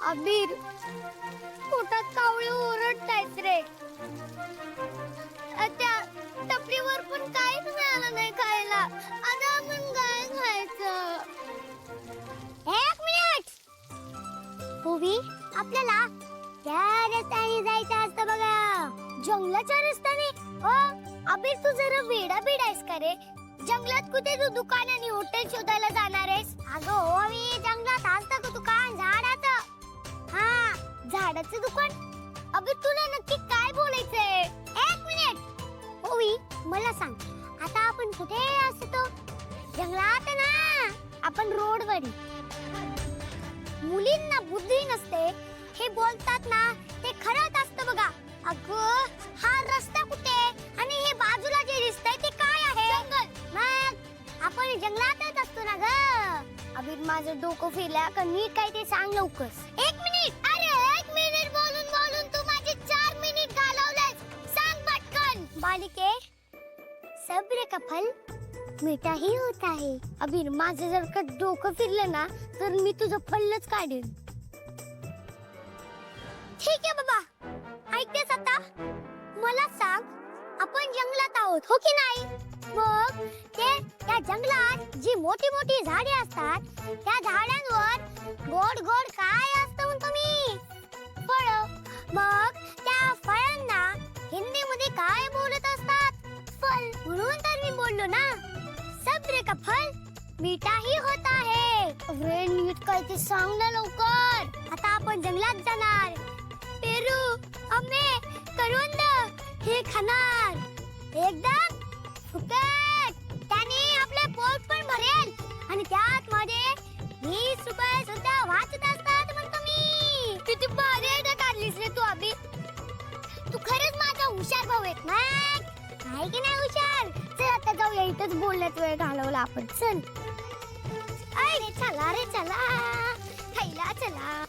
अबीर, पोटात कावळे ओरडतायत रे. त्या टपरीवर पण काहीच मिळालं नाही खायला. आता आपण काय खायचं? एक मिनिट. पूवी, आपल्याला त्या रस्त्याने जायचं असतं बघा. जंगलाच्या रस्त्याने? हो. अबीर, तू जरा वेडा आहेस का रे? जंगलात कुठे तू दुकान आणि हॉटेल शोधायला जाणार आहेस? अगं हो, मी जंगलात असतं का दुकान झाडाचं? हा, झाडाचं दुकान. अबे, तुला नक्की काय बोलायचंय? एक मिनिट. ओवी, मला सांग, आता आपण कुठे असतो? जंगलात ना? आपण रोडवर. मुलींना बुद्धी नसते हे बोलतात ना, ते खरंच असतं बघा. अगं, हा रस्ता कुठे आणि हे बाजूला जे दिसतंय ते काय आहे? जंगल. मग आपण जंगलातच असतो ना ग. अबे, माझं डोकं फिरलं का? नीट काय ते सांग लवकर. एक मिनिट. अरे, एक मिनिट बोलून बोलून तू माझे 4 मिनिट घालवलेस. सांग पटकन. बालिके, सब्र का फल मीठा ही होता है. अबीर, माझं जर का डोकं फिरलं ना, तर मी तुझं फलच काढेन. ठीक आहे बाबा, ऐकतेस आता? मला सांग, आपण जंगलात आहोत हो की नाही? मग त्या जंगलात जी मोठी मोठी झाडे असतात, त्या झाडांवर गोड गोड काय असतं म्हणतो मी? फळं. मग त्या फळांना हिंदीमध्ये काय बोलत असतात? फल. म्हणून तर मी बोललो ना, सब्र का फल मीठा ही होता है. अरे, नीट काय ते सांग ना लवकर. आता आपण जंगलात जाणार. पेरू, आंबे, करवंद हे खाणार. एकदम फुकट. त्याने आपले पोट पण भरेल आणि त्यात मध्ये 20 रुपये सुद्धा वाचत असतात म्हणतो मी. किती भारी आयडिया काढलीस रे तू अबी. तू खरंच माझा हुशार भाऊ आहे. नाही की नाही हुशार? चल आता जाऊया, इथंच बोलण्यात वेळ घालवला आपण. चल. अरे चला रे चला, खायला चला.